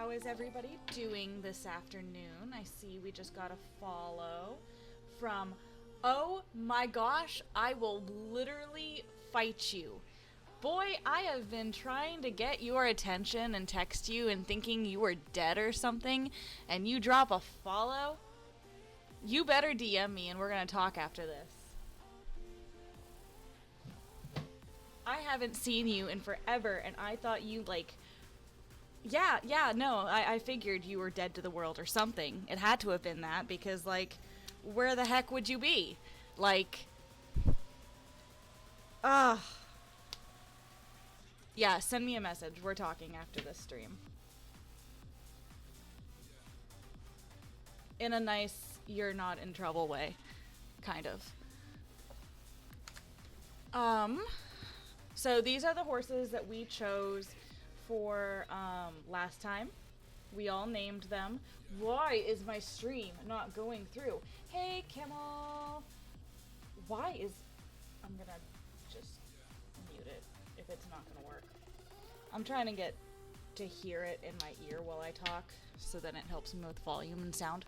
how is everybody doing this afternoon? I see we just got a follow from, oh my gosh, I will literally fight you. Boy, I have been trying to get your attention and text you and thinking you were dead or something, and you drop a follow? You better DM me and we're gonna talk after this. I haven't seen you in forever, and I thought you, like... no, I figured you were dead to the world or something. It had to have been that, because, like, where the heck would you be? Like... Ugh. Yeah, send me a message. We're talking after this stream. In a nice, you're not in trouble way. Kind of. So these are the horses that we chose for last time. We all named them. Why is my stream not going through? Hey, Kimmel. Why is... I'm gonna just mute it if it's not gonna work. I'm trying to get to hear it in my ear while I talk, so then it helps me with volume and sound.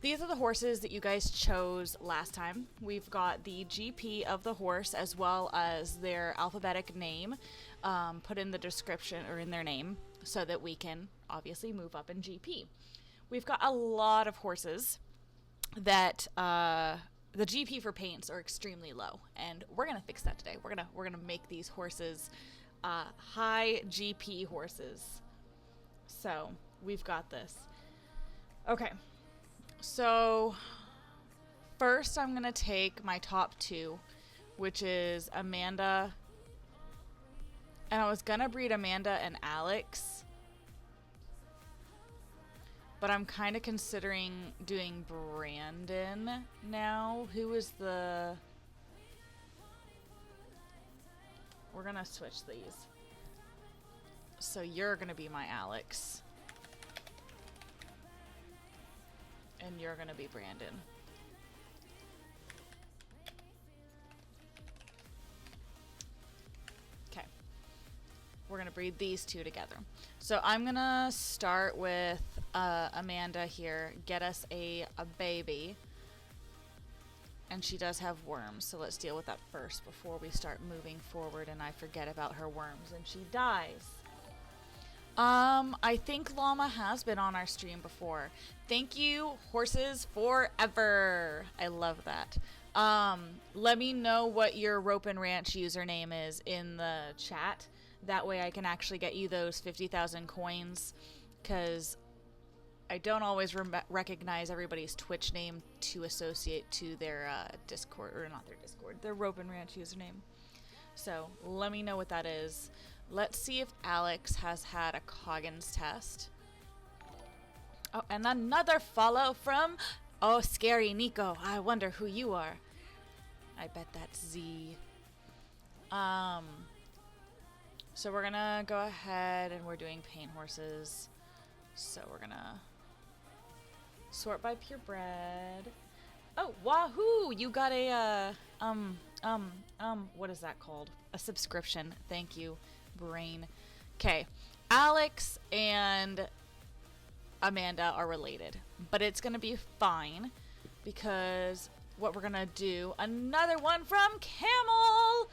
These are the horses that you guys chose last time. We've got the GP of the horse as well as their alphabetic name put in the description or in their name so that we can obviously move up in GP. We've got a lot of horses that the GP for paints are extremely low, and we're gonna fix that today. We're gonna make these horses high GP horses. So we've got this. Okay. So, first I'm going to take my top two, which is Amanda, and I was going to breed Amanda and Alex, but I'm kind of considering doing Brandon now. Who is the... We're going to switch these. So you're going to be my Alex. And you're gonna be Brandon. Okay. We're gonna breed these two together. So I'm gonna start with Amanda here. Get us a baby. And she does have worms, so let's deal with that first before we start moving forward and I forget about her worms and she dies. I think Llama has been on our stream before. Thank you, Horses Forever. I love that. Let me know what your Ropin Ranch username is in the chat. That way I can actually get you those 50,000 coins, because I don't always recognize everybody's Twitch name to associate to their Discord, or not their Discord, their Ropin Ranch username. So let me know what that is. Let's see if Alex has had a Coggins test. Oh, and another follow from, oh, Scary Nico. I wonder who you are. I bet that's Z. So we're gonna go ahead and we're doing paint horses. So we're gonna sort by purebred. Oh, wahoo! You got a, what is that called? A subscription. Thank you, brain. Okay, Alex and Amanda are related, but it's gonna be fine because what we're gonna do, another one from Camel.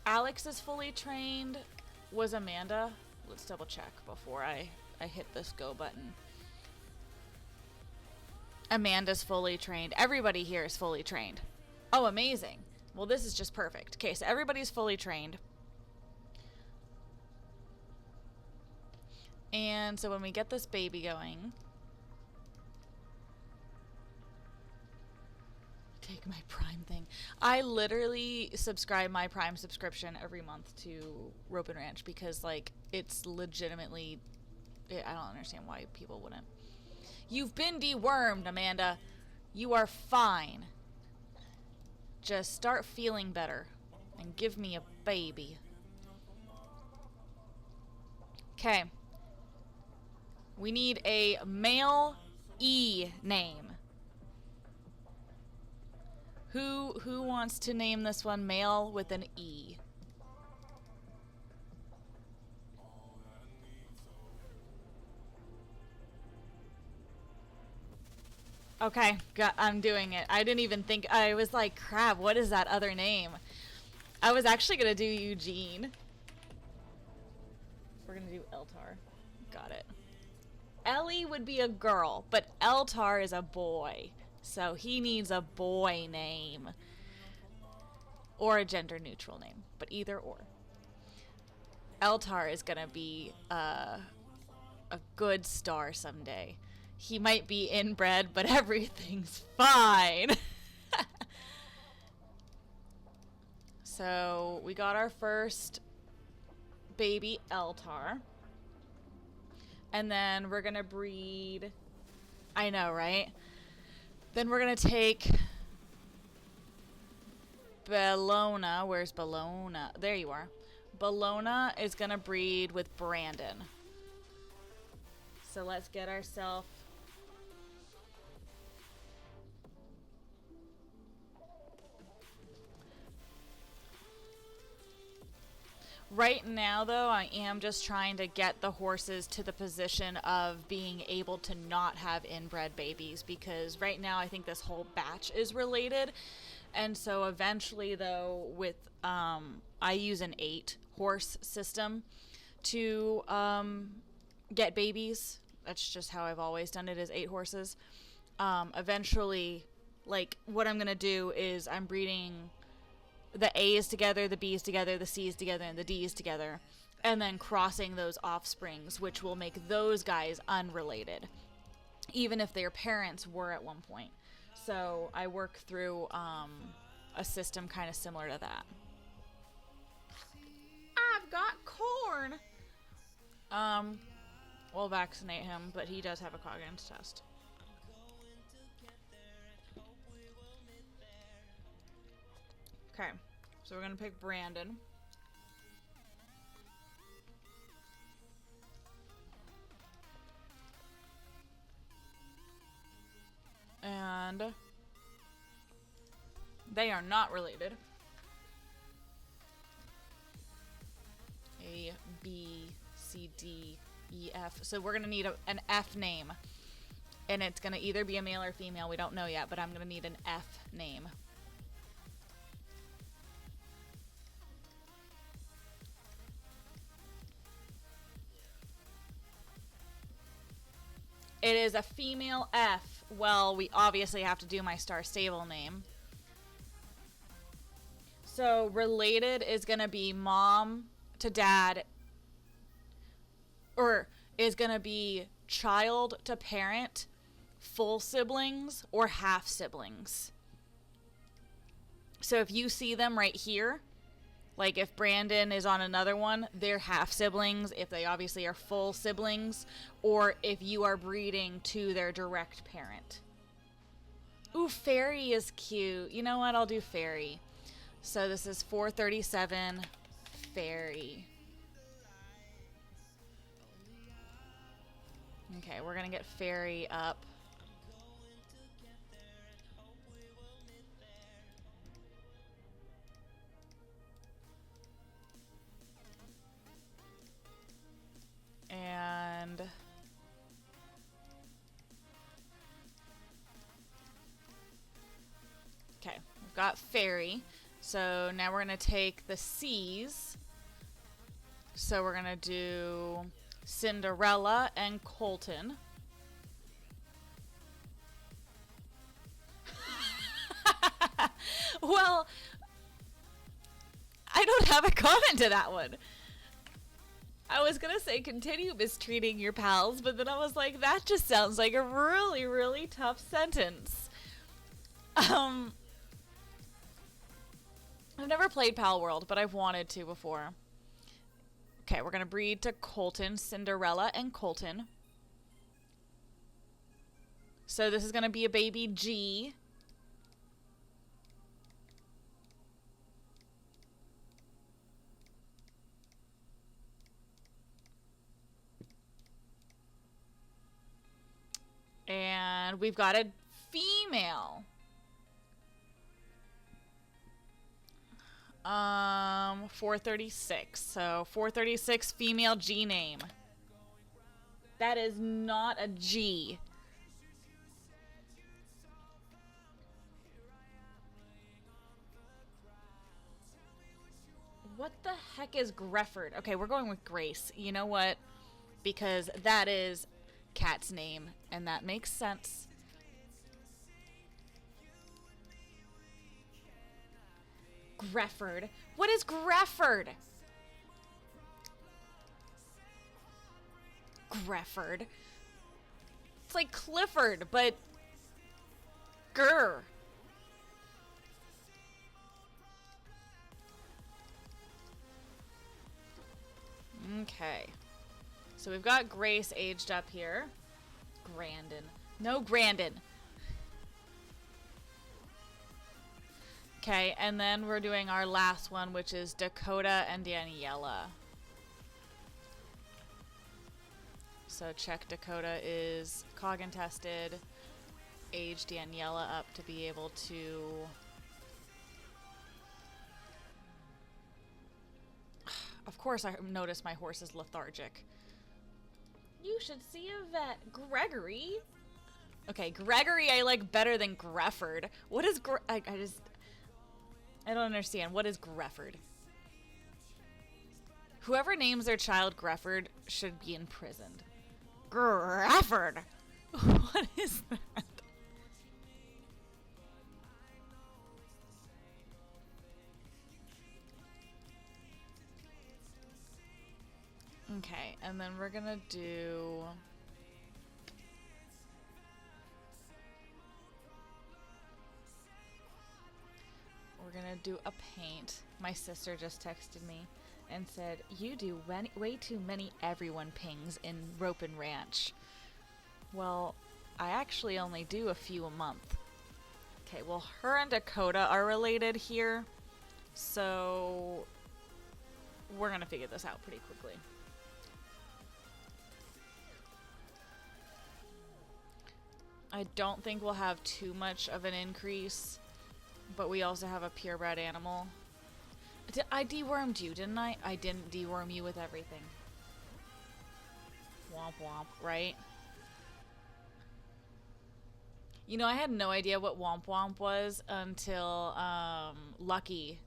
Alex is fully trained. Was Amanda? Let's double check before I hit this go button. Amanda's fully trained. Everybody here is fully trained. Oh, amazing. Well, this is just perfect. Okay, so everybody's fully trained. And so when we get this baby going, take my Prime thing. I literally subscribe my Prime subscription every month to Ropin Ranch because, like, it's legitimately... I don't understand why people wouldn't. You've been dewormed, Amanda. You are fine. Just start feeling better and give me a baby. Okay. We need a male E name. Who wants to name this one male with an E? Okay, I'm doing it. I didn't even think. I was like, crap, what is that other name? I was actually going to do Eugene. We're going to do Eltar. Got it. Ellie would be a girl, but Eltar is a boy. So he needs a boy name. Or a gender neutral name, but either or. Eltar is going to be a good star someday. He might be inbred, but everything's fine. So we got our first baby Eltar. And then we're going to breed... I know, right? Then we're going to take Bellona. Where's Bellona? There you are. Bellona is going to breed with Brandon. So let's get ourselves... Right now, though, I am just trying to get the horses to the position of being able to not have inbred babies, because right now I think this whole batch is related. And so eventually, though, with I use an 8-horse system to get babies. That's just how I've always done it, is 8 horses. Eventually, like, what I'm going to do is I'm breeding the A's together, the B's together, the C's together, and the D's together, and then crossing those offsprings, which will make those guys unrelated, even if their parents were at one point. So I work through a system kind of similar to that. I've got corn! We'll vaccinate him, but he does have a Coggins test. Okay, so we're going to pick Brandon. And they are not related. A, B, C, D, E, F. So we're going to need an F name. And it's going to either be a male or female. We don't know yet, but I'm going to need an F name. It is a female F. Well, we obviously have to do my star stable name. So related is going to be mom to dad, or is going to be child to parent, full siblings, or half siblings. So if you see them right here, like if Brandon is on another one, they're half siblings, if they obviously are full siblings, or if you are breeding to their direct parent. Ooh, Fairy is cute. You know what? I'll do Fairy. So this is 437 Fairy. Okay, we're going to get Fairy up. And okay, we've got Fairy. So now we're going to take the C's. So we're going to do Cinderella and Colton. Well, I don't have a comment to that one. I was going to say continue mistreating your pals, but then I was like, that just sounds like a really, really tough sentence. I've never played Pal World, but I've wanted to before. Okay, we're going to breed to Colton, Cinderella, and Colton. So this is going to be a baby G. And we've got a female. 436. So 436 female G name. That is not a G. What the heck is Grefford? Okay, we're going with Grace. You know what? Because that is Cat's name, and that makes sense. Grefford. What is Grefford? Grefford. It's like Clifford, but grr. Okay. So we've got Grace aged up here. Grandin. No, Grandin. Okay, and then we're doing our last one, which is Dakota and Daniela. So check Dakota is Coggin tested. Age Daniela up to be able to... Of course I noticed my horse is lethargic. You should see a vet. Gregory? Okay, Gregory I like better than Grefford. What is I don't understand. What is Grefford? Whoever names their child Grefford should be imprisoned. Grefford! What is that? Okay, and then we're gonna do... We're gonna do a paint. My sister just texted me and said, you do way too many everyone pings in Ropin Ranch. Well, I actually only do a few a month. Okay, well, her and Dakota are related here, so we're gonna figure this out pretty quickly. I don't think we'll have too much of an increase, but we also have a purebred animal. I dewormed you, didn't I? I didn't deworm you with everything. Womp womp, right? You know, I had no idea what womp womp was until Lucky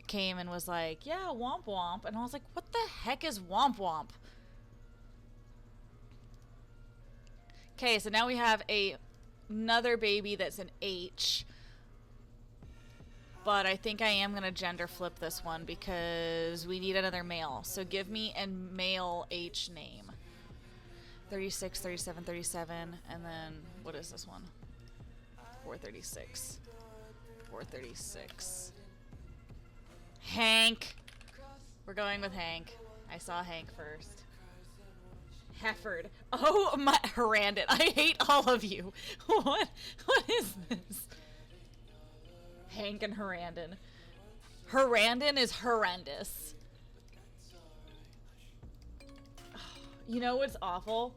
came and was like, yeah, womp womp. And I was like, what the heck is womp womp? Okay, so now we have another baby that's an H. But I think I am going to gender flip this one because we need another male. So give me a male H name. 36, 37, 37. And then, what is this one? 436. 436. Hank. We're going with Hank. I saw Hank first. Hefford. Oh my, Herandon. I hate all of you. What is this? Hank and Herandon. Herandon is horrendous. You know what's awful?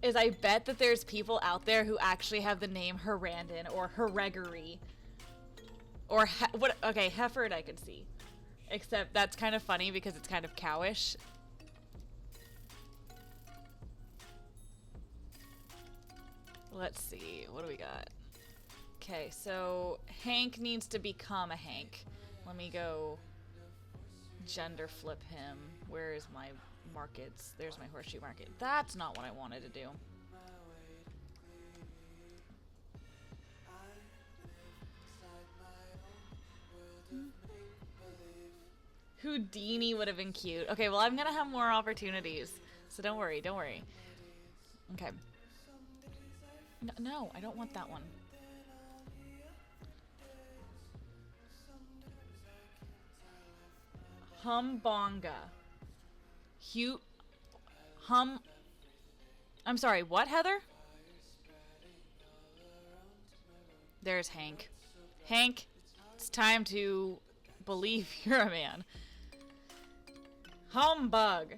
Is I bet that there's people out there who actually have the name Herandon or Heregory. Or, what? Okay, Hefford I could see. Except that's kind of funny because it's kind of cowish. Let's see, what do we got? Okay, so Hank needs to become a Hank. Let me go gender flip him. Where is my markets? There's my horseshoe market. That's not what I wanted to do. Houdini would have been cute. Okay, well, I'm gonna have more opportunities. So don't worry, don't worry. Okay. No, I don't want that one. Humbonga. I'm sorry, what, Heather? There's Hank. Hank, it's time to believe you're a man. Humbug.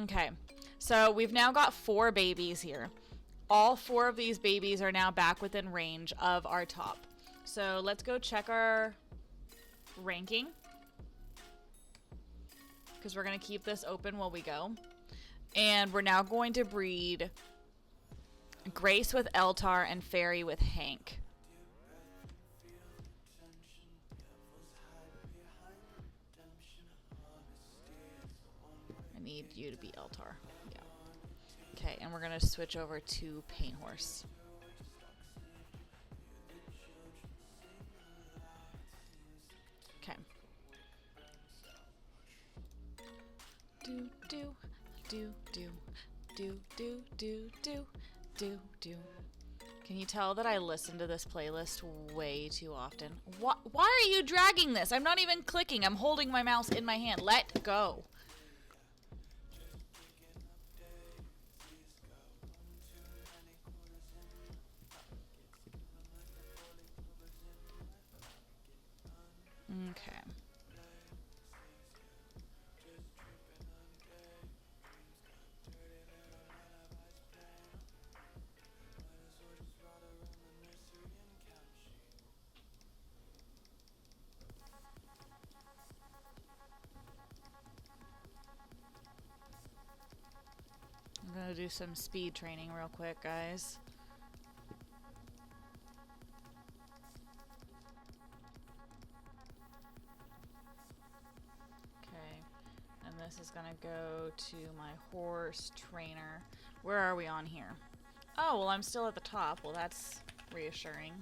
Okay. So we've now got 4 babies here. All 4 of these babies are now back within range of our top. So let's go check our ranking, because we're going to keep this open while we go. And we're now going to breed Grace with Eltar and Fairy with Hank. need you to be Eltar. Yeah. Okay, and we're gonna switch over to Paint Horse. Okay. Do do do do do do do do do do. Can you tell that I listen to this playlist way too often? Why are you dragging this? I'm not even clicking. I'm holding my mouse in my hand. Let go. Okay. I'm gonna do some speed training real quick, guys. Okay, and this is gonna go to my horse trainer. Where are we on here? Oh, well, I'm still at the top. Well, that's reassuring.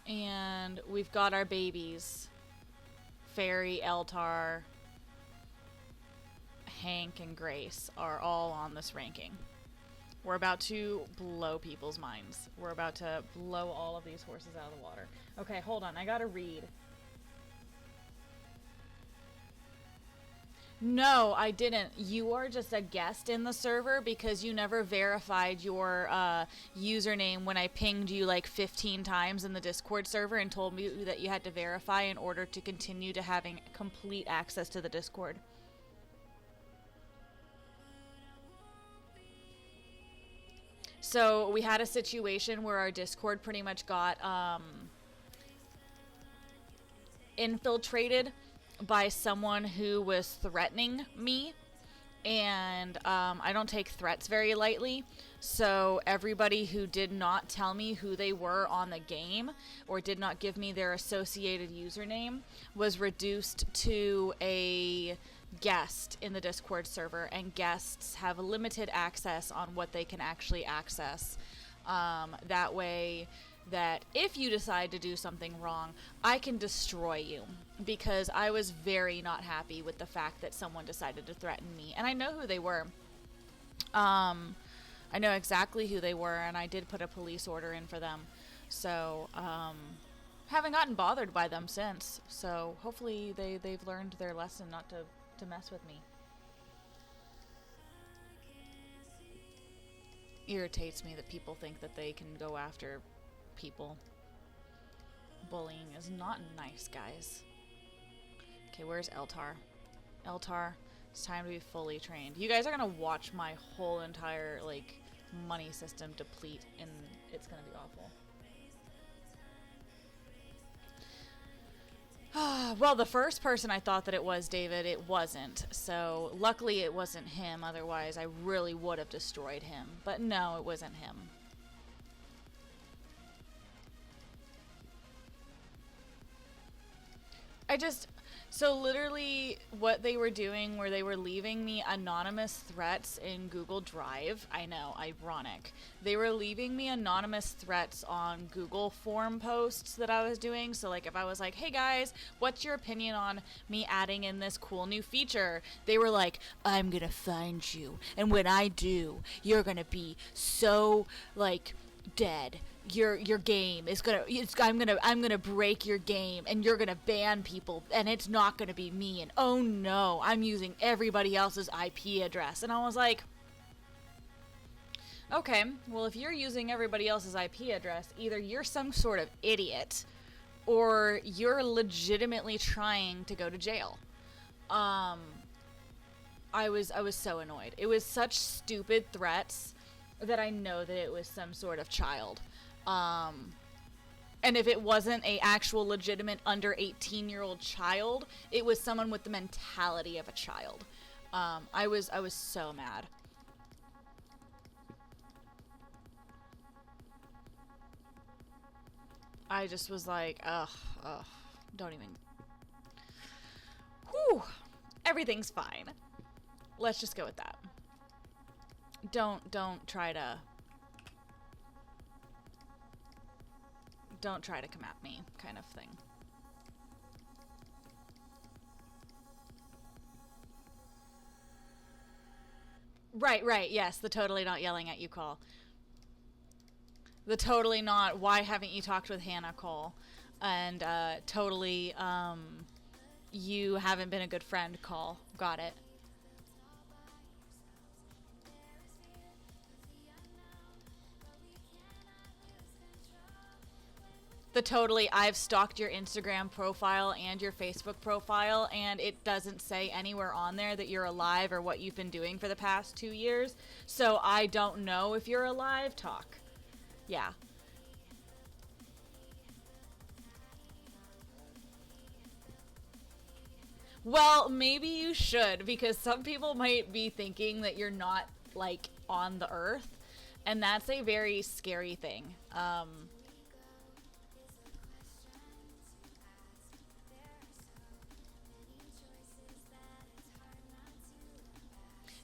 And we've got our babies. Fairy, Eltar, Hank, and Grace are all on this ranking. We're about to blow people's minds. We're about to blow all of these horses out of the water. Okay, hold on. I gotta read. No, I didn't. You are just a guest in the server because you never verified your username when I pinged you like 15 times in the Discord server and told me that you had to verify in order to continue to having complete access to the Discord. So we had a situation where our Discord pretty much got infiltrated by someone who was threatening me, and I don't take threats very lightly, so everybody who did not tell me who they were on the game or did not give me their associated username was reduced to a guest in the Discord server, and guests have limited access on what they can actually access. That way that if you decide to do something wrong, I can destroy you, because I was very not happy with the fact that someone decided to threaten me. And I know who they were. I know exactly who they were, and I did put a police order in for them. So, haven't gotten bothered by them since. So hopefully they've learned their lesson not to mess with me. Irritates me that people think that they can go after people. Bullying is not nice, guys. Okay, where's Eltar? Eltar, it's time to be fully trained. You guys are gonna watch my whole entire, like, money system deplete, and it's gonna be awful. Well, the first person I thought that it was David, it wasn't. So, luckily it wasn't him, otherwise I really would have destroyed him. But no, it wasn't him. So literally what they were doing where they were leaving me anonymous threats in Google Drive. I know, ironic. They were leaving me anonymous threats on Google form posts that I was doing. So like if I was like, hey guys, what's your opinion on me adding in this cool new feature? They were like, I'm gonna find you. And when I do, you're gonna be so like dead. Your game is I'm gonna break your game, and you're gonna ban people, and it's not gonna be me, and oh no, I'm using everybody else's IP address. And I was like, okay, well, if you're using everybody else's IP address, either you're some sort of idiot or you're legitimately trying to go to jail. I was so annoyed. It was such stupid threats that I know that it was some sort of child. And if it wasn't a actual legitimate under 18-year-old child, it was someone with the mentality of a child. I was so mad. I just was like, ugh, don't even. Whew. Everything's fine. Let's just go with that. Don't try to come at me kind of thing. Right, yes, the totally not yelling at you call. The totally not, why haven't you talked with Hannah call? And totally, you haven't been a good friend call. Got it. The totally, I've stalked your Instagram profile and your Facebook profile, and it doesn't say anywhere on there that you're alive or what you've been doing for the past 2 years. So I don't know if you're alive. Talk. Yeah. Well, maybe you should, because some people might be thinking that you're not, like, on the earth, and that's a very scary thing.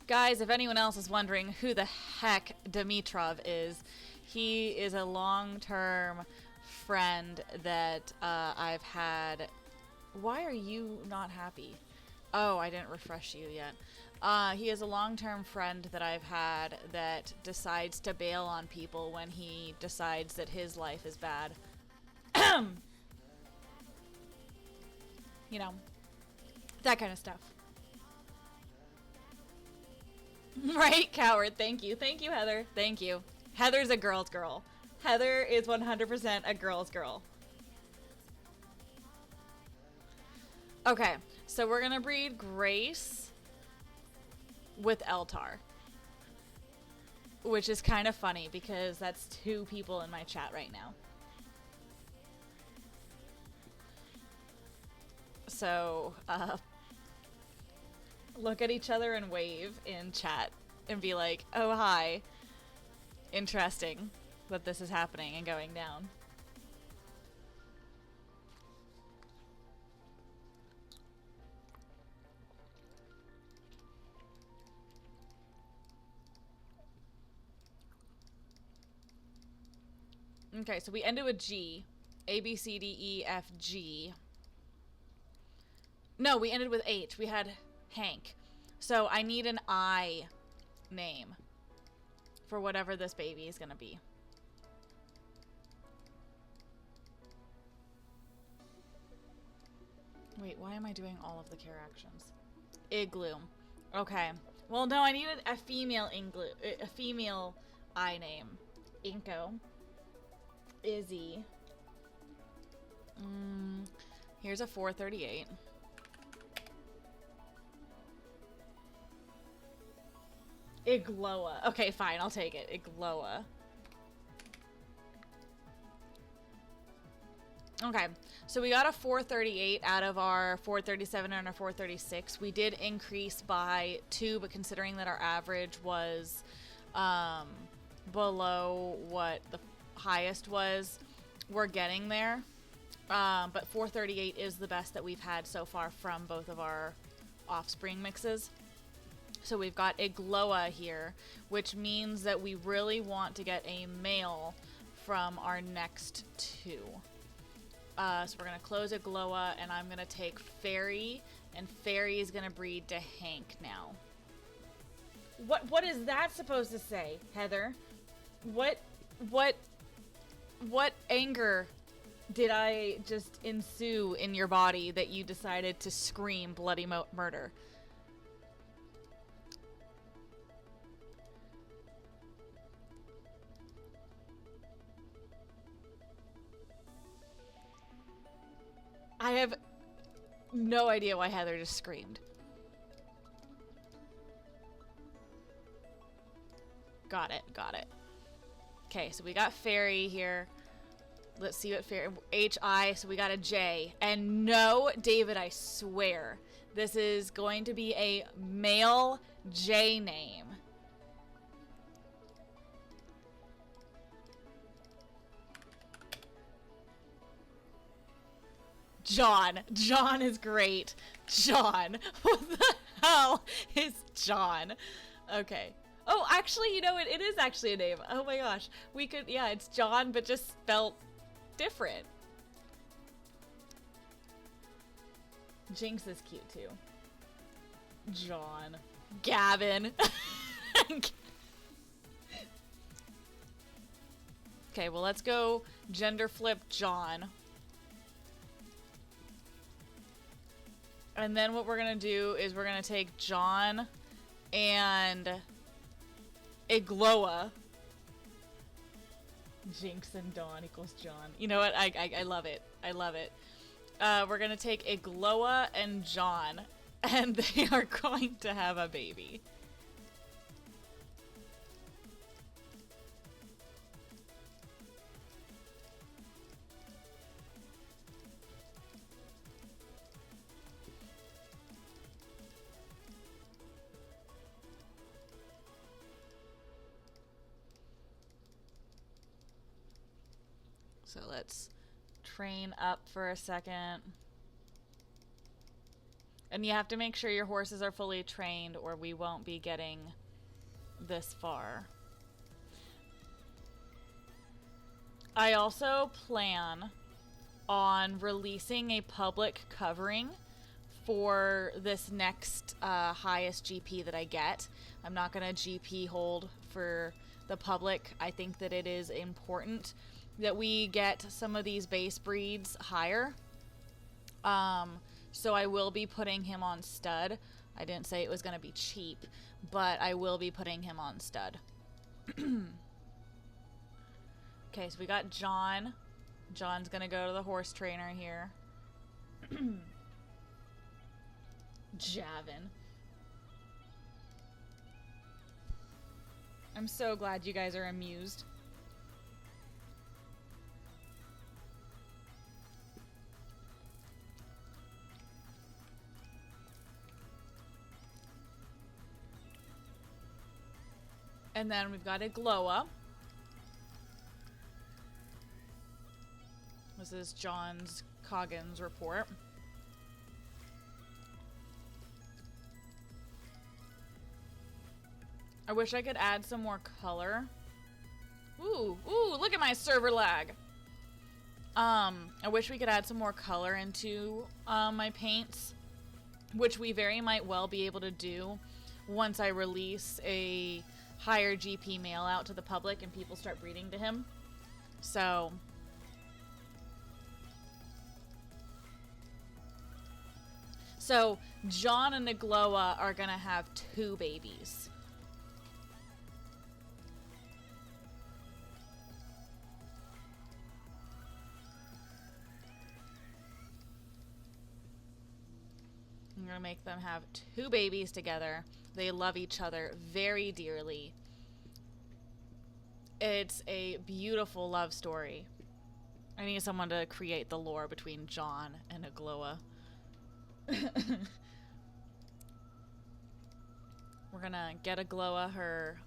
Guys, if anyone else is wondering who the heck Dimitrov is, he is a long-term friend that I've had. Why are you not happy? Oh, I didn't refresh you yet. He is a long-term friend that I've had that decides to bail on people when he decides that his life is bad. You know, that kind of stuff. Right, coward. Thank you. Thank you, Heather. Thank you. Heather's a girl's girl. Heather is 100% a girl's girl. Okay, so we're gonna breed Grace with Eltar, which is kind of funny because that's 2 people in my chat right now. So, look at each other and wave in chat and be like, oh, hi. Interesting that this is happening and going down. Okay, so we ended with G. A, B, C, D, E, F, G. No, we ended with H. We had Hank. So I need an I name for whatever this baby is going to be. Wait, why am I doing all of the care actions? Igloo. Okay. Well, no, I needed a female a female I name. Inko. Izzy. Here's a 438. Igloa. Okay, fine. I'll take it. Igloa. Okay. So we got a 438 out of our 437 and our 436. We did increase by 2, but considering that our average was below what the highest was, we're getting there. But 438 is the best that we've had so far from both of our offspring mixes. So we've got Igloa here, which means that we really want to get a male from our next 2. So we're going to close Igloa, and I'm going to take Fairy, and Fairy is going to breed to Hank now. What is that supposed to say, Heather? What anger did I just ensue in your body that you decided to scream bloody murder? I have no idea why Heather just screamed. Got it. Okay, so we got Fairy here. Let's see what Fairy... H-I, so we got a J. And no, David, I swear, this is going to be a male J name. John. John is great. John. What the hell is John? Okay. Oh, actually, you know what? It is actually a name. Oh my gosh. We could, yeah, it's John, but just spelled different. Jinx is cute too. John. Gavin. Okay, well, let's go gender flip John. And then what we're gonna do is we're gonna take John and Igloa. Jinx and Dawn equals John. You know what? I love it. I love it. We're gonna take Igloa and John, and they are going to have a baby. So let's train up for a second. And you have to make sure your horses are fully trained or we won't be getting this far. I also plan on releasing a public covering for this next highest GP that I get. I'm not going to GP hold for the public. I think that it is important that we get some of these base breeds higher. So I will be putting him on stud. I didn't say it was going to be cheap, but I will be putting him on stud. Okay, so we got John. John's going to go to the horse trainer here. Javin. I'm so glad you guys are amused. And then we've got Igloa. This is John's Coggins report. I wish I could add some more color. Ooh, look at my server lag. I wish we could add some more color into my paints, which we very might well be able to do once I release a higher GP mail out to the public and people start breeding to him. So John and Igloa are gonna have 2 babies. I'm gonna make them have 2 babies together. They love each other very dearly. It's a beautiful love story. I need someone to create the lore between John and Igloa. We're gonna get Igloa her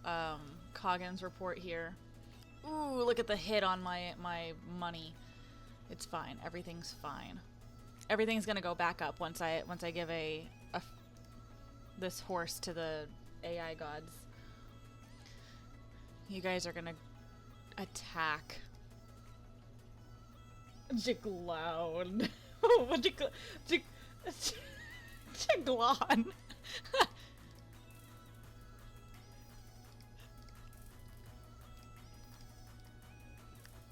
Coggins report here. Ooh, look at the hit on my money. It's fine. Everything's fine. Everything's gonna go back up once I give this horse to the AI gods. You guys are gonna attack. Jiglown. What Jiglon.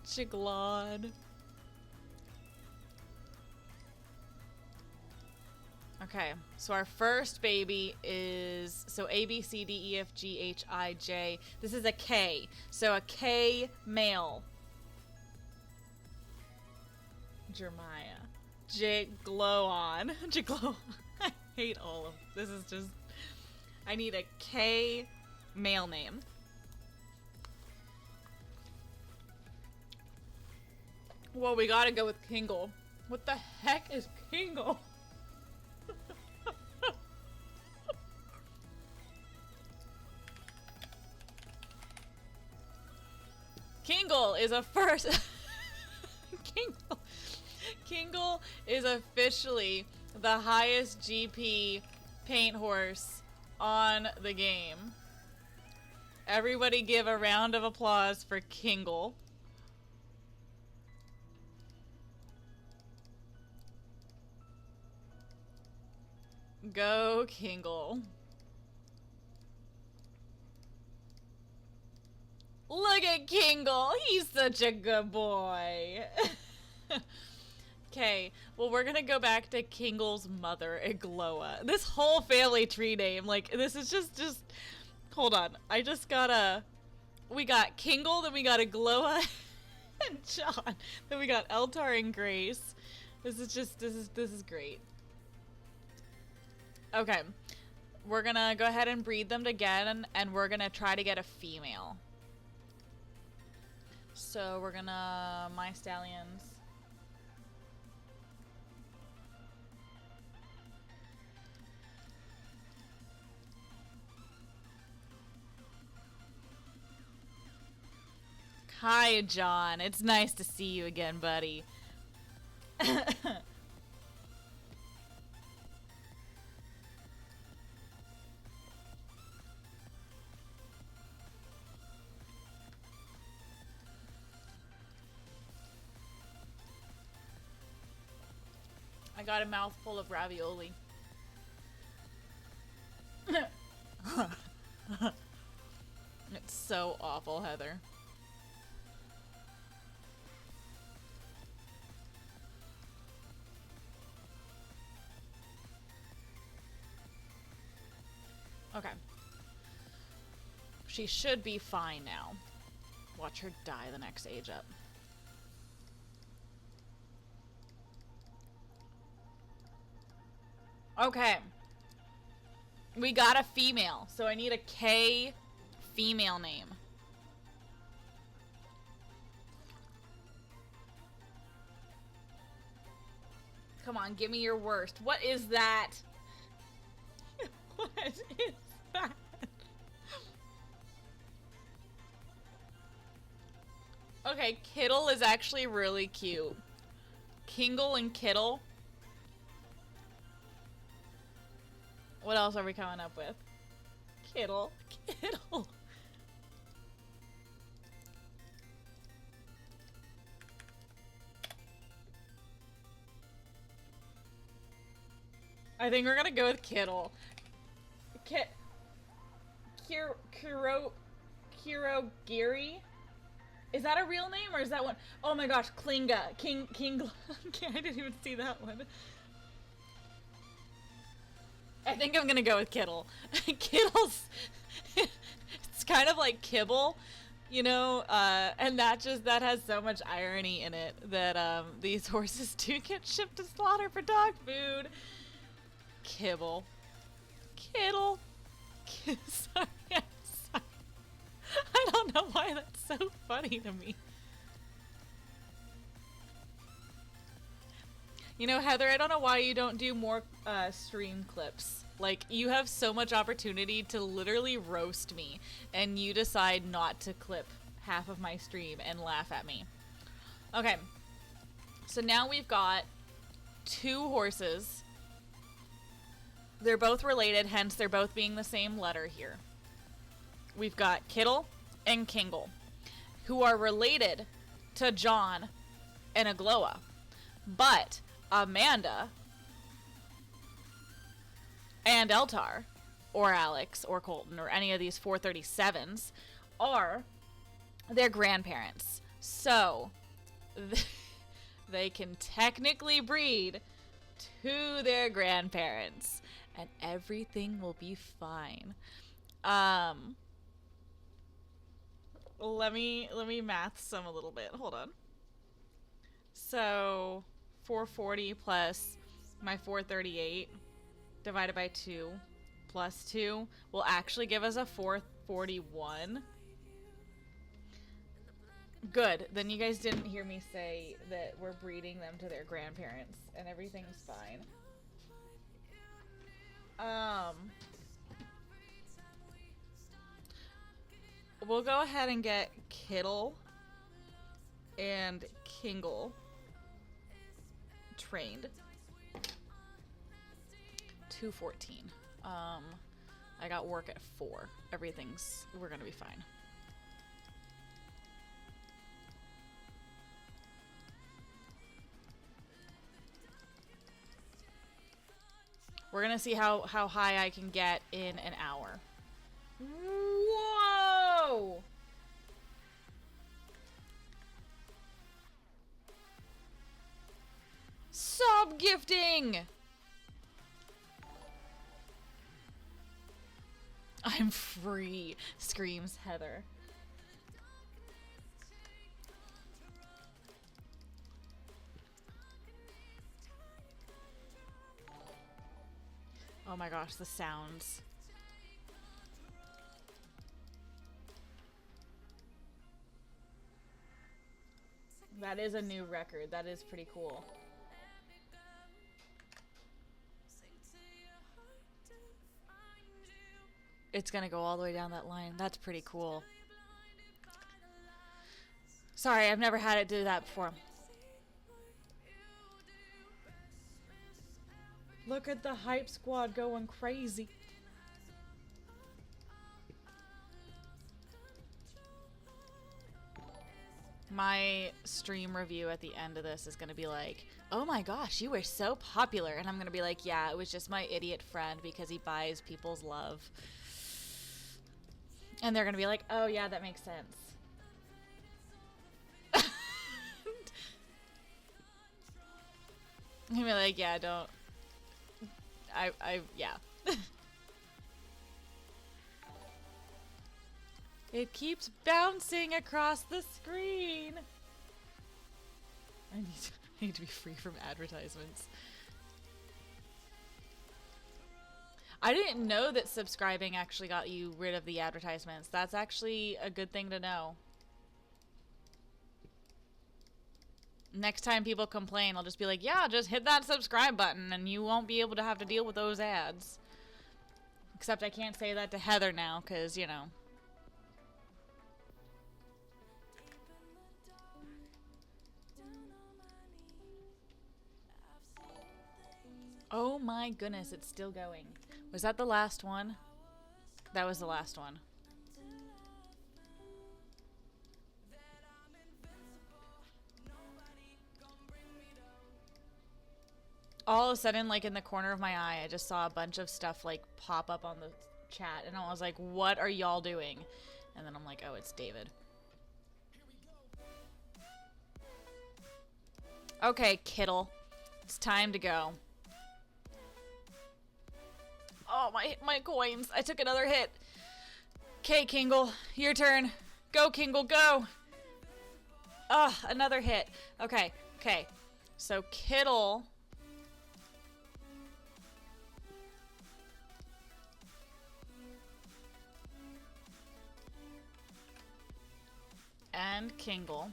Jiglon. Okay, so our first baby is, so A, B, C, D, E, F, G, H, I, J. This is a K. So a K male. Jeremiah. Jigloon. Jigloon. I hate all of this. Is just, I need a K male name. Well, we gotta go with Kingle. What the heck is Kingle? Kingle is a first. Kingle is officially the highest GP paint horse on the game. Everybody give a round of applause for Kingle. Go Kingle. Look at Kingle. He's such a good boy. Okay, well, we're gonna go back to Kingle's mother, Igloa. This whole family tree name, like, this is just, hold on. I just gotta, we got Kingle, then we got Igloa and John. Then we got Eltar and Grace. This is great. Okay, we're gonna go ahead and breed them again, and we're gonna try to get a female. So we're gonna, my stallions. Hi, John. It's nice to see you again, buddy. I got a mouthful of ravioli. It's so awful, Heather. Okay. She should be fine now. Watch her die the next age up. Okay. We got a female, so I need a K female name. Come on, give me your worst. What is that? What is that? Okay, Kittle is actually really cute. Kingle and Kittle. What else are we coming up with? Kittle. Kittle. I think we're gonna go with Kittle. Kirogiri? Is that a real name or is that one? Oh my gosh, Klinga. King. I didn't even see that one. I think I'm gonna go with Kittle. Kittle's it's kind of like kibble, you know, and that has so much irony in it that these horses do get shipped to slaughter for dog food. Kibble. Kittle. Sorry, I'm sorry. I don't know why that's so funny to me. You know, Heather, I don't know why you don't do more stream clips. Like, you have so much opportunity to literally roast me, and you decide not to clip half of my stream and laugh at me. Okay, so now we've got 2 horses. They're both related, hence they're both being the same letter here. We've got Kittle and Kingle, who are related to John and Agloa. But Amanda and Eltar, or Alex, or Colton, or any of these 437s are their grandparents. So they can technically breed to their grandparents, and everything will be fine. Let me math some a little bit. Hold on. So 440 plus my 438 divided by 2 plus 2 will actually give us a 441. Good. Then you guys didn't hear me say that we're breeding them to their grandparents and everything's fine. We'll go ahead and get Kittle and Kingle. trained. 2:14. I got work at 4. We're gonna be fine. We're gonna see how high I can get in an hour. Whoa! Sub gifting! I'm free, screams Heather. Oh my gosh, the sounds. That is a new record. That is pretty cool. It's gonna go all the way down that line. That's pretty cool. Sorry, I've never had it do that before. Look at the hype squad going crazy. My stream review at the end of this is going to be like, oh my gosh, you were so popular. And I'm going to be like, yeah, it was just my idiot friend because he buys people's love. And they're going to be like, oh yeah, that makes sense. I'm going to be like, yeah, don't. Yeah. It keeps bouncing across the screen. I need to be free from advertisements. I didn't know that subscribing actually got you rid of the advertisements. That's actually a good thing to know. Next time people complain, I'll just be like, yeah, just hit that subscribe button and you won't be able to have to deal with those ads. Except I can't say that to Heather now, because, you know. Oh my goodness, it's still going. Was that the last one? That was the last one. All of a sudden, like in the corner of my eye, I just saw a bunch of stuff like pop up on the chat, and I was like, what are y'all doing? And then I'm like, oh, it's David. Okay, Kittle. It's time to go. Oh, my coins. I took another hit. Okay, Kingle. Your turn. Go, Kingle, go. Ugh, another hit. Okay, okay. So, Kittle... and Kingle.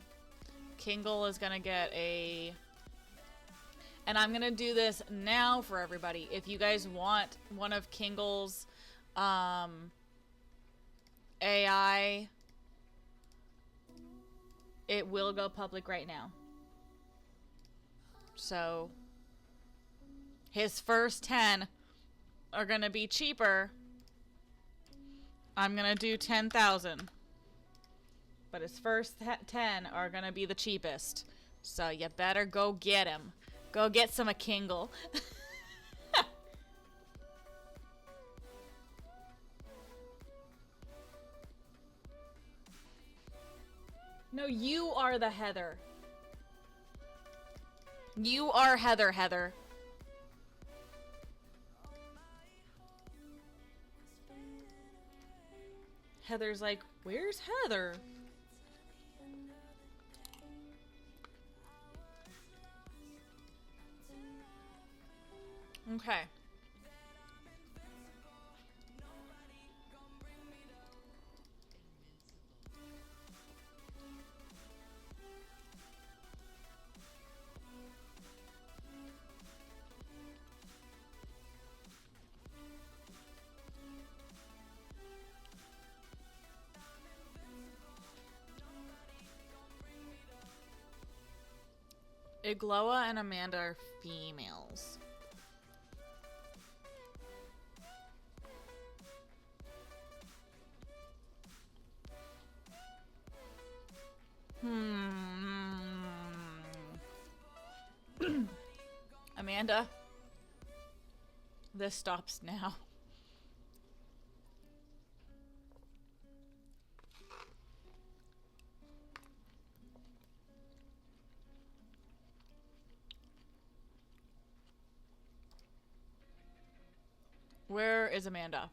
Kingle is gonna get a... And I'm gonna do this now for everybody. If you guys want one of Kingle's AI, it will go public right now. So his first 10 are gonna be cheaper. I'm gonna do 10,000. But his first 10 are gonna be the cheapest. So you better go get him. Go get some of Kingle. No, you are the Heather. You are Heather, Heather. Heather's like, where's Heather? Okay. Igloa and Amanda are females. Amanda, this stops now. Where is Amanda?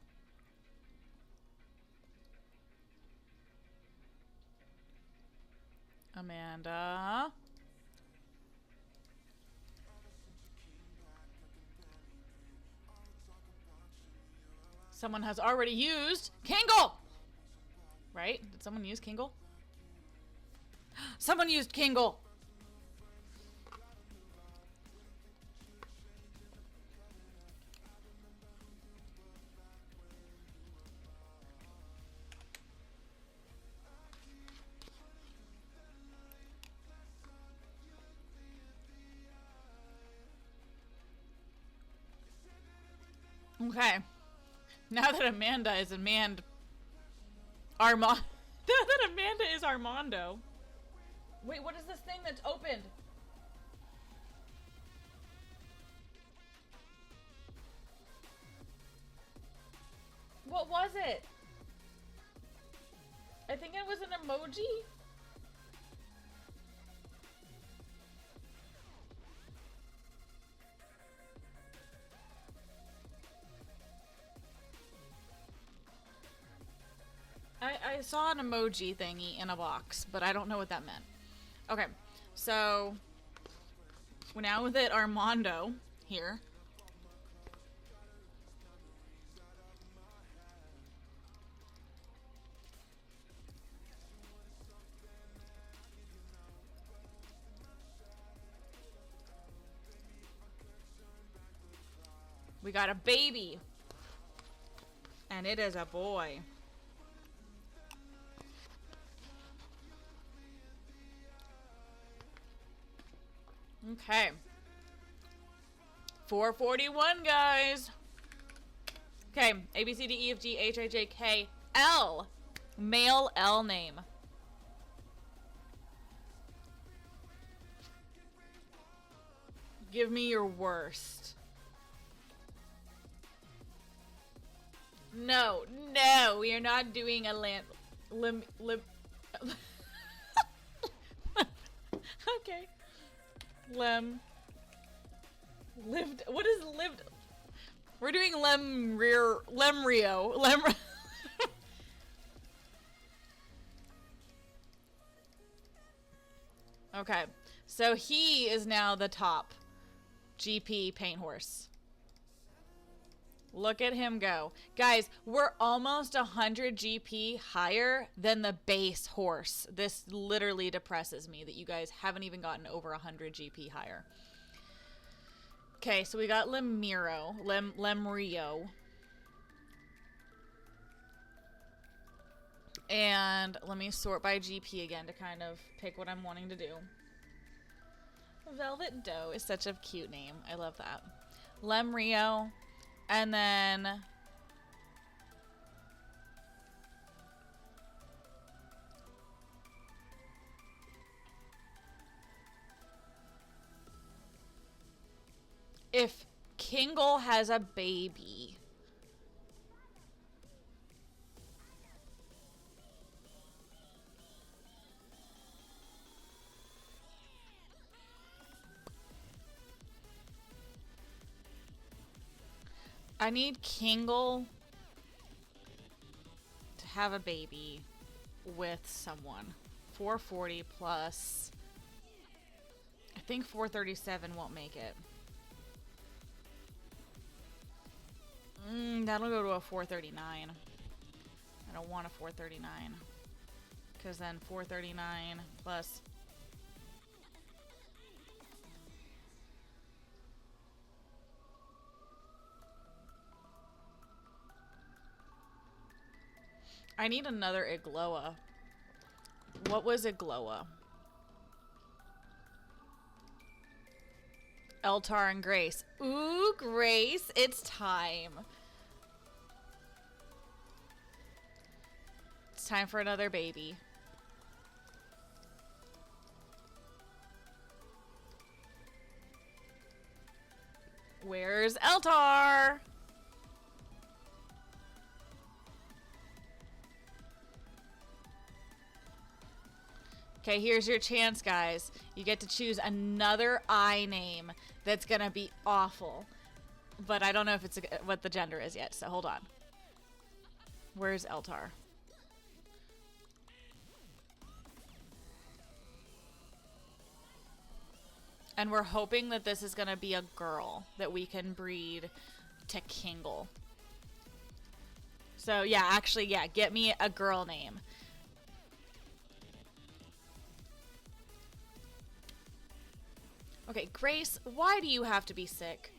Amanda. Someone has already used Kingle! Right? Did someone use Kingle? Someone used Kingle! Okay. Now that Amanda is Amanda... Now that Amanda is Armando. Wait, what is this thing that's opened? What was it? I think it was an emoji. I saw an emoji thingy in a box, but I don't know what that meant. Okay, so we're now with it Armando here. We got a baby. And it is a boy. Okay. 441, guys. Okay. A, B, C, D, E, F, G, H, I, J, K, L. Male L name. Give me your worst. No, no, we are not doing a okay. Lived. What is lived? We're doing Lemrio. Okay, so he is now the top GP paint horse. Look at him go. Guys, we're almost 100 GP higher than the base horse. This literally depresses me that you guys haven't even gotten over 100 GP higher. Okay, so we got Lemrio. And let me sort by GP again to kind of pick what I'm wanting to do. Velvet Doe is such a cute name. I love that. Lemrio. And then if Kingle has a baby, I need Kingle to have a baby with someone. 440 plus. I think 437 won't make it. That'll go to a 439. I don't want a 439. Because then 439 plus... I need another Igloa. What was Igloa? Eltar and Grace. Ooh, Grace, it's time. It's time for another baby. Where's Eltar? Okay, here's your chance, guys. You get to choose another I name that's gonna be awful. But I don't know if it's what the gender is yet, so hold on. Where's Eltar? And we're hoping that this is gonna be a girl that we can breed to Kingle. So yeah, actually, yeah, get me a girl name. Okay, Grace, why do you have to be sick?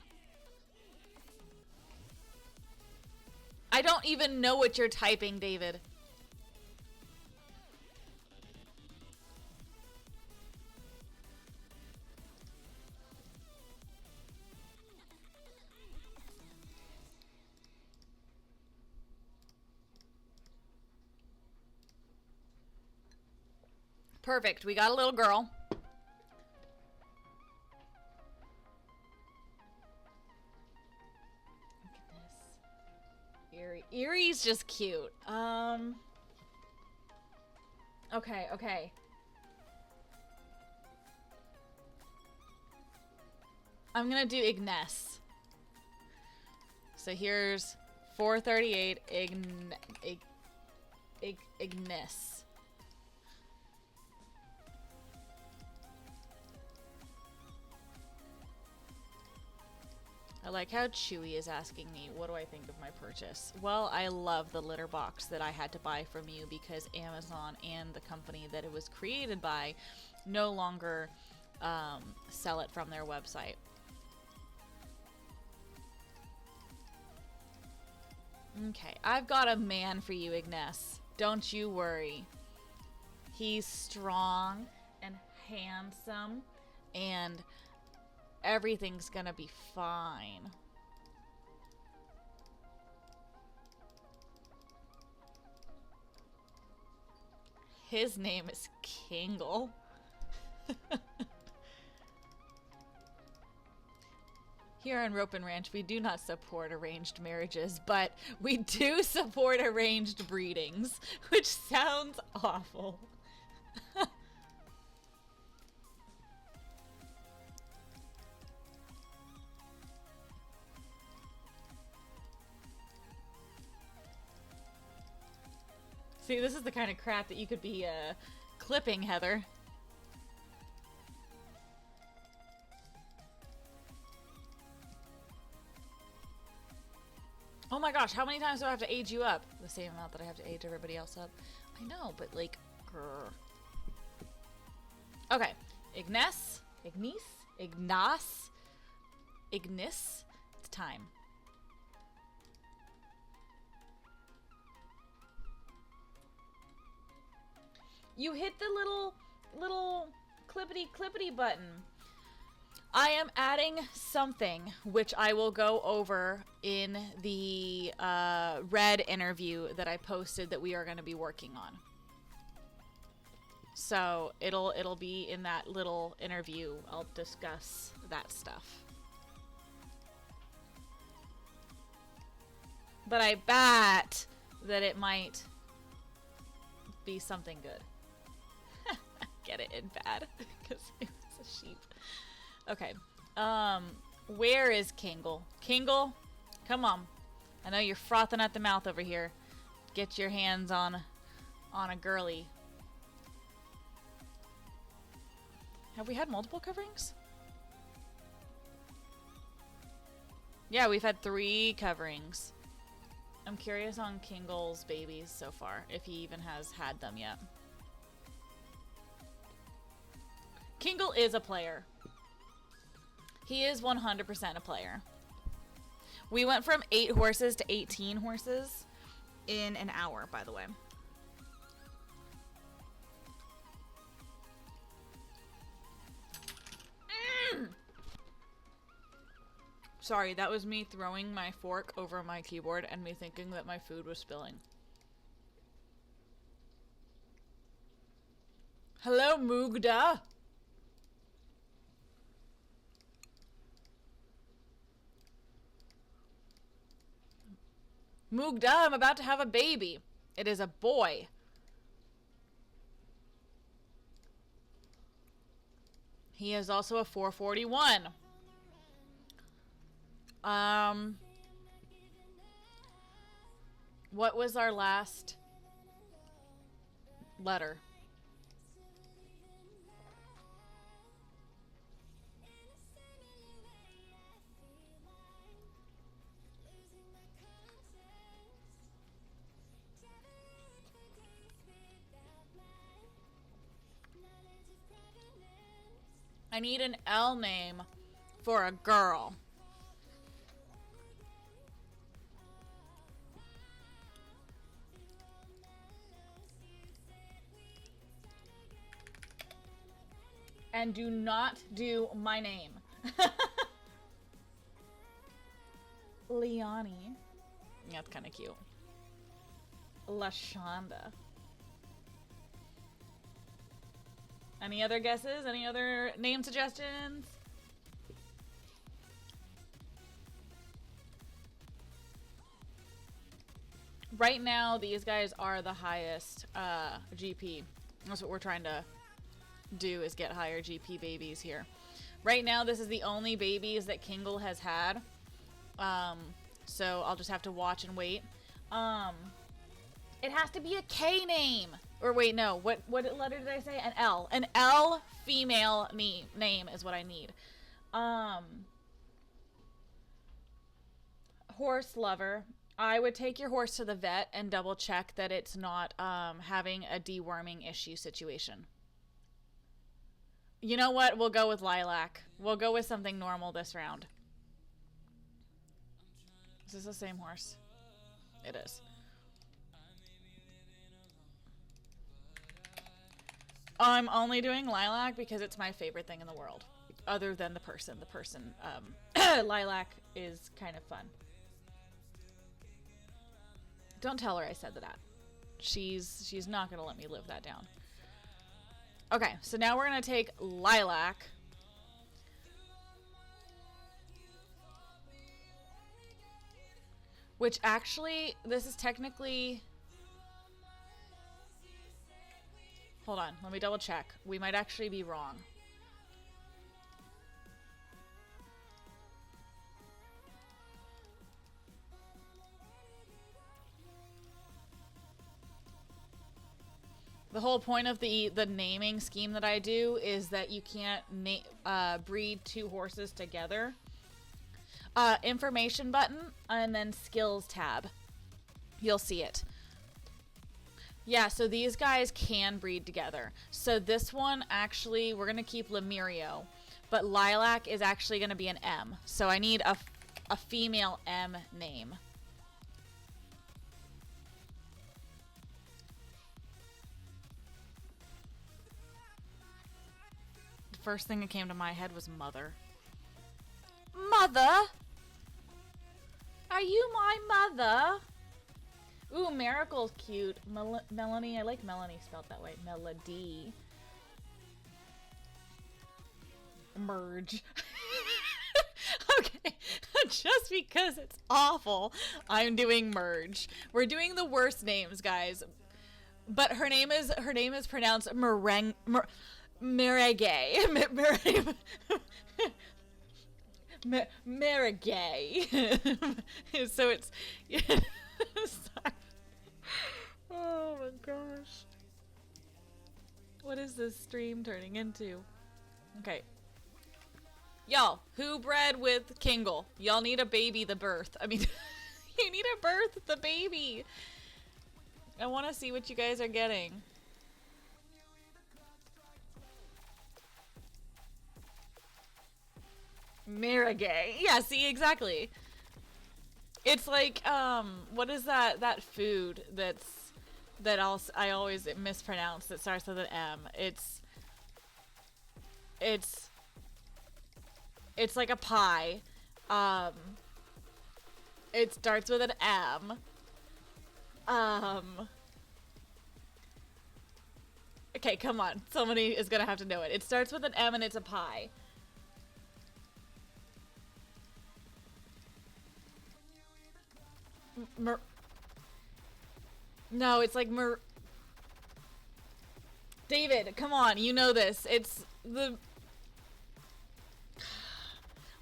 I don't even know what you're typing, David. Perfect, we got a little girl. Erie's just cute. Okay, okay. I'm gonna do Ignes. So here's 438 Ignis. I like how Chewy is asking me, what do I think of my purchase? Well, I love the litter box that I had to buy from you because Amazon and the company that it was created by no longer sell it from their website. Okay, I've got a man for you, Ignes. Don't you worry. He's strong and handsome and everything's gonna be fine. His name is Kingle. Here on Ropin Ranch, we do not support arranged marriages, but we do support arranged breedings, which sounds awful. See, this is the kind of crap that you could be clipping, Heather. Oh my gosh, how many times do I have to age you up? The same amount that I have to age everybody else up. I know, but like, grr. Okay, Ignis, Ignas, Ignis, it's time. You hit the little clippity button. I am adding something which I will go over in the red interview that I posted that we are going to be working on. So it'll be in that little interview. I'll discuss that stuff. But I bet that it might be something good. Get it in bad because it was a sheep. Okay. Where is Kingle? Kingle, come on. I know you're frothing at the mouth over here. Get your hands on a girly. Have we had multiple coverings? Yeah, we've had 3 coverings. I'm curious on Kingle's babies so far, if he even has had them yet. Kingle is a player. He is 100% a player. We went from 8 horses to 18 horses in an hour, by the way. Sorry, that was me throwing my fork over my keyboard and me thinking that my food was spilling. Hello, Mugda. Mugda, I'm about to have a baby. It is a boy. He is also a 441. What was our last letter? I need an L name for a girl. And do not do my name. Liani. Yeah, that's kind of cute. Lashonda. Any other guesses? Any other name suggestions? Right now, these guys are the highest GP. That's what we're trying to do, is get higher GP babies here. Right now, this is the only babies that Kingle has had. So I'll just have to watch and wait. It has to be a K name. Or wait, no. What letter did I say? An L. An L female name is what I need. Horse lover. I would take your horse to the vet and double check that it's not having a deworming issue situation. You know what? We'll go with lilac. We'll go with something normal this round. Is this the same horse? It is. I'm only doing lilac because it's my favorite thing in the world. Other than the person. The person, lilac is kind of fun. Don't tell her I said that. She's not going to let me live that down. Okay, so now we're going to take lilac. Which actually, this is technically... Hold on, let me double check. We might actually be wrong. The whole point of the naming scheme that I do is that you can't breed two horses together. Information button and then skills tab. You'll see it. Yeah, so these guys can breed together. So this one, actually, we're going to keep Lemurio. But Lilac is actually going to be an M. So I need a female M name. The first thing that came to my head was Mother. Mother? Are you my mother? Ooh, Miracle's cute. Melanie, I like Melanie spelled that way. Melody. Merge. Okay, just because it's awful, I'm doing merge. We're doing the worst names, guys. But her name is pronounced merengue. Merengue. So it's... Oh my gosh. What is this stream turning into? Okay. Y'all, who bred with Kingle? Y'all need a baby the birth. I mean, you need a birth the baby. I want to see what you guys are getting. Marigay. Yeah, see, exactly. It's like, what is that food I always mispronounce that starts with an M? It's like a pie. Um, it starts with an M. Okay, come on. Somebody is gonna have to know it. It starts with an M and it's a pie. No, it's like David, come on, you know this. It's the...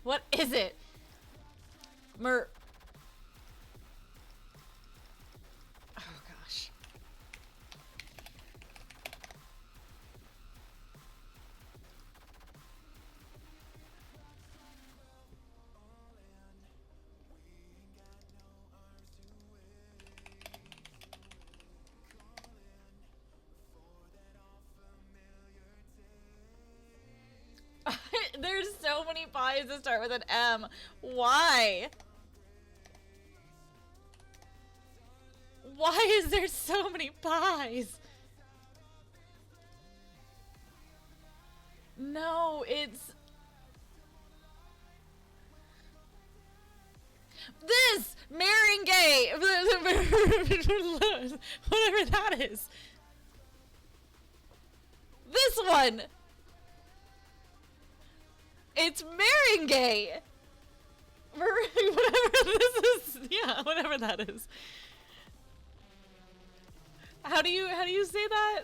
What is it? Oh, gosh. There's so many pies that start with an M. Why? Why is there so many pies? No, it's... This! Meringue! Whatever that is. This one! It's meringue! Whatever this is. Yeah, whatever that is. How do you say that?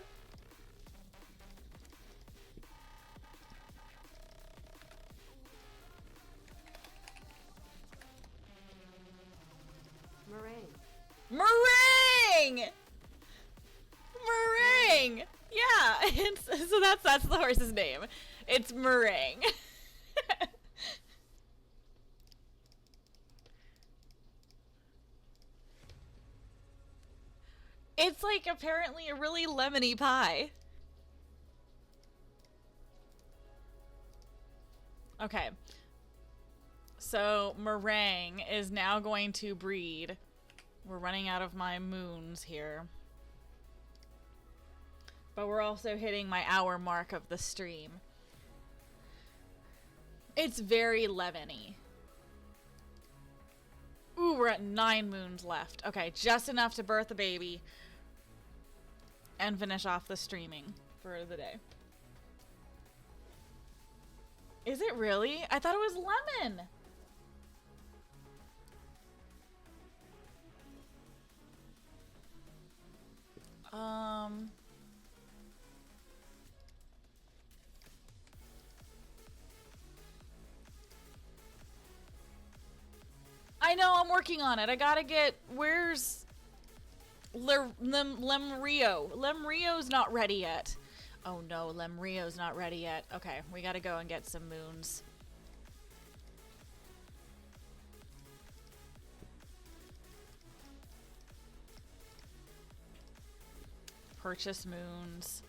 Meringue! Meringue! Yeah, so that's the horse's name. It's Meringue. It's like apparently a really lemony pie. Okay. So Meringue is now going to breed. We're running out of my moons here. But we're also hitting my hour mark of the stream. It's very lemony. Ooh, we're at 9 moons left. Okay, just enough to birth a baby. And finish off the streaming for the day. Is it really? I thought it was lemon. I know, I'm working on it. I gotta get... Where's... Lemrio. Lemrio's not ready yet. Oh no, Lemrio's not ready yet. Okay, we gotta go and get some moons. Purchase moons.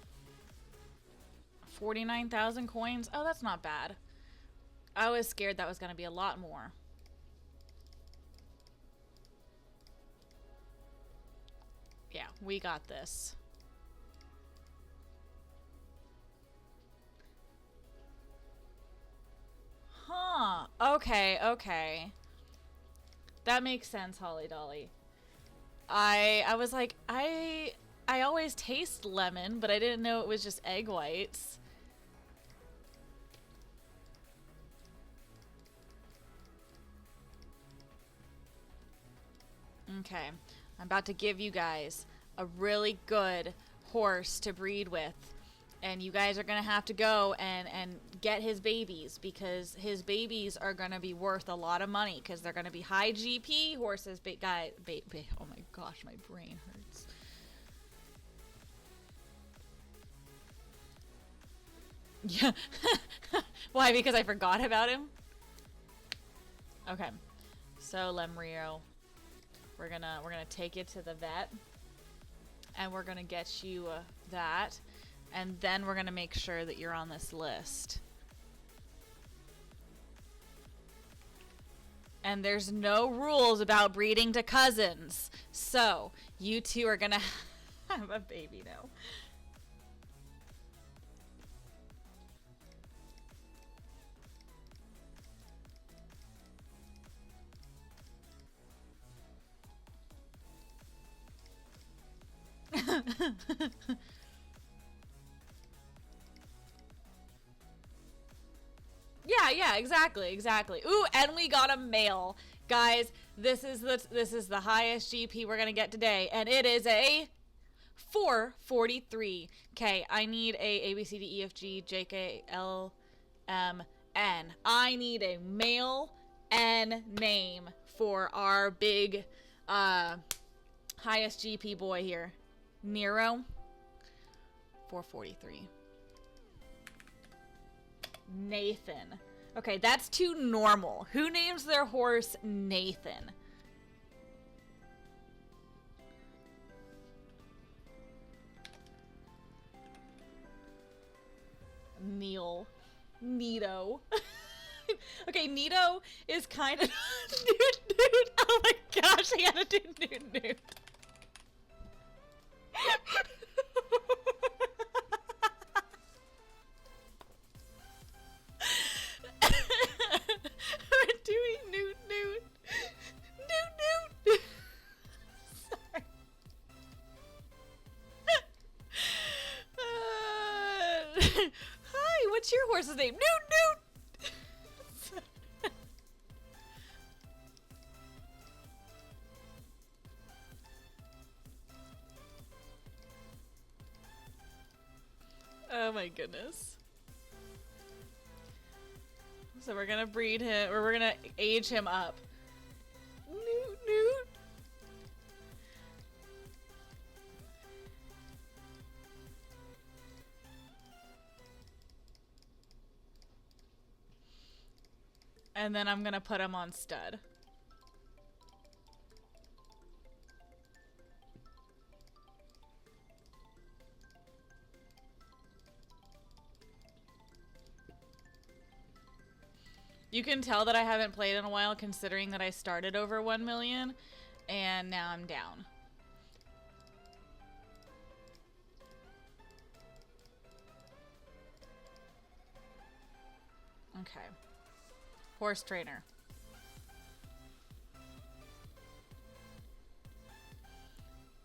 49,000 coins. Oh, that's not bad. I was scared that was gonna be a lot more. Yeah, we got this. Huh. Okay, okay. That makes sense, Holly Dolly. I was like, I always taste lemon, but I didn't know it was just egg whites. Okay. I'm about to give you guys a really good horse to breed with. And you guys are going to have to go and get his babies, because his babies are going to be worth a lot of money, because they're going to be high GP horses. Oh my gosh, my brain hurts. Yeah. Why? Because I forgot about him? Okay. So, Lemrio. We're gonna take you to the vet, and we're gonna get you that, and then we're gonna make sure that you're on this list. And there's no rules about breeding to cousins, so you two are gonna have a baby now. Yeah, exactly. Ooh, and we got a male. Guys, this is the highest GP we're going to get today, and it is a 443. Okay, I need a B, C, D, E, F, G, J, K, L, M, N. I need a male N name for our big highest GP boy here. Nero. 443. Nathan. Okay, that's too normal. Who names their horse Nathan? Neil. Nito. Okay, Nito is kind of Noot Noot. Oh my gosh, I gotta do Noot Noot. We're doing Noot Noot. Noot Noot. Sorry. Hi, what's your horse's name? Noot Noot. Oh my goodness. So we're gonna breed him, or we're gonna age him up. Noot Noot. And then I'm gonna put him on stud. You can tell that I haven't played in a while, considering that I started over 1 million and now I'm down. Okay. Horse trainer.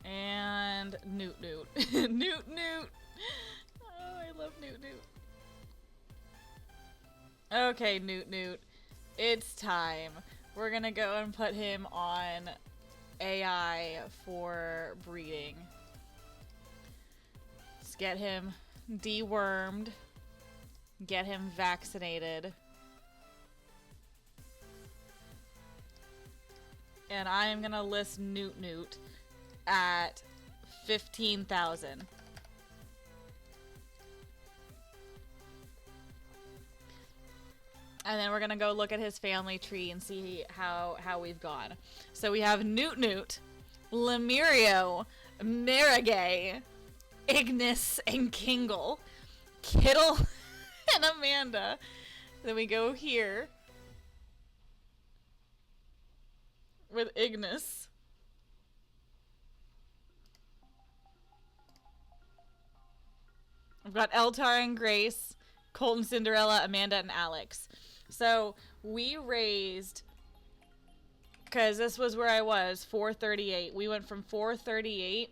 And Noot Noot. Noot Noot. Oh, I love Noot Noot. Okay, Noot Noot. It's time. We're gonna go and put him on AI for breeding. Let's get him dewormed. Get him vaccinated. And I'm gonna list Noot Noot at 15,000. And then we're gonna go look at his family tree and see how we've gone. So we have Noot Noot, Lemurio, Marigay, Ignis, and Kingle, Kittle, and Amanda. Then we go here with Ignis. I've got Eltar and Grace, Colton, Cinderella, Amanda, and Alex. So we raised, because this was where I was, 438. We went from 438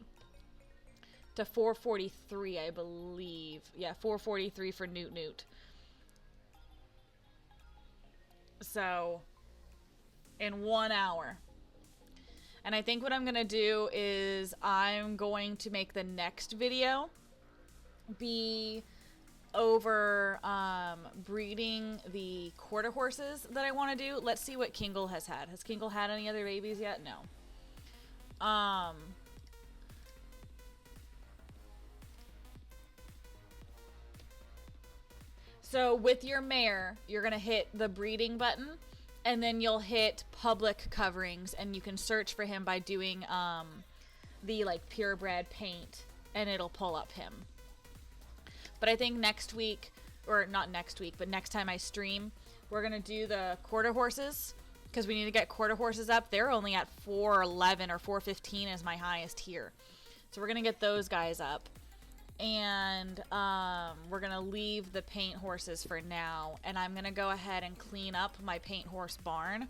to 443, I believe. Yeah, 443 for Noot Noot. So, in 1 hour. And I think what I'm going to do is I'm going to make the next video be over breeding the quarter horses that I want to do. Let's see what Kingle has had. Has Kingle had any other babies yet? No. So with your mare, you're going to hit the breeding button, and then you'll hit public coverings, and you can search for him by doing the like purebred paint, and it'll pull up him. But I think next week, or not next week, but next time I stream, we're going to do the quarter horses, because we need to get quarter horses up. They're only at 411 or 415 is my highest here. So we're going to get those guys up. And we're going to leave the paint horses for now. And I'm going to go ahead and clean up my paint horse barn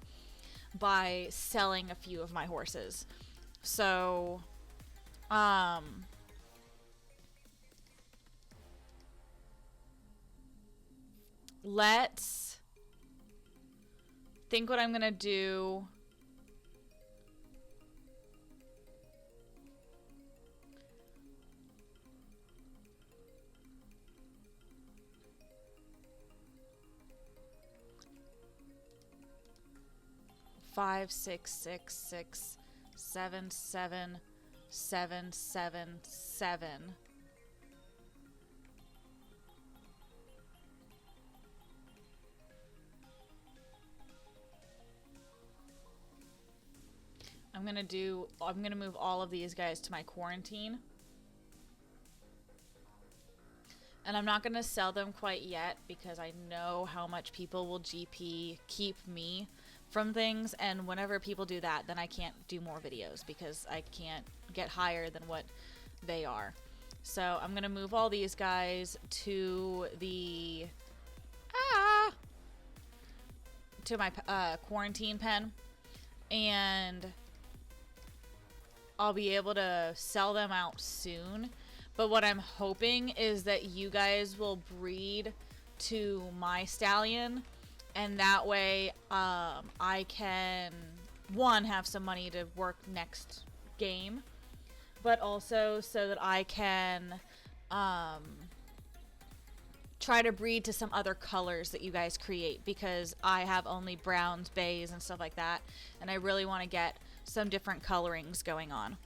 by selling a few of my horses. So, let's think what I'm gonna do. Five, six, six, six, seven, seven, seven, seven, seven. I'm gonna move all of these guys to my quarantine. And I'm not gonna sell them quite yet because I know how much people will GP keep me from things, and whenever people do that, then I can't do more videos because I can't get higher than what they are. So I'm gonna move all these guys to the to my quarantine pen, and I'll be able to sell them out soon. But what I'm hoping is that you guys will breed to my stallion, and that way I can, one, have some money to work next game, but also so that I can try to breed to some other colors that you guys create, because I have only browns, bays, and stuff like that, and I really want to get some different colorings going on.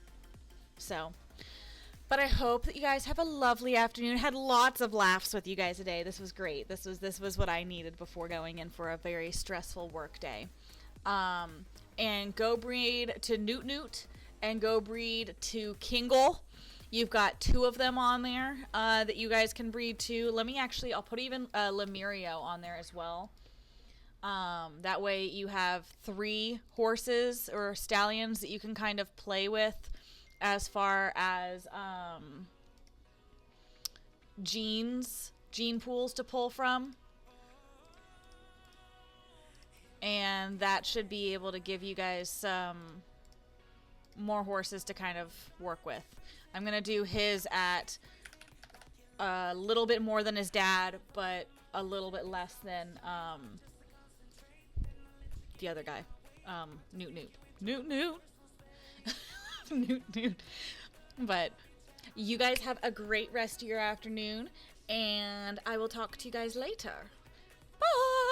So, but I hope that you guys have a lovely afternoon. Had lots of laughs with you guys today. This was great. This was what I needed before going in for a very stressful work day. And go breed to Noot Noot and go breed to Kingle. You've got 2 of them on there that you guys can breed to. I'll put even Lemurio on there as well. That way you have 3 horses or stallions that you can kind of play with as far as gene pools to pull from. And that should be able to give you guys some more horses to kind of work with. I'm going to do his at a little bit more than his dad, but a little bit less than the other guy. Noot Noot. Noot Noot. Noot Noot. But you guys have a great rest of your afternoon, and I will talk to you guys later. Bye!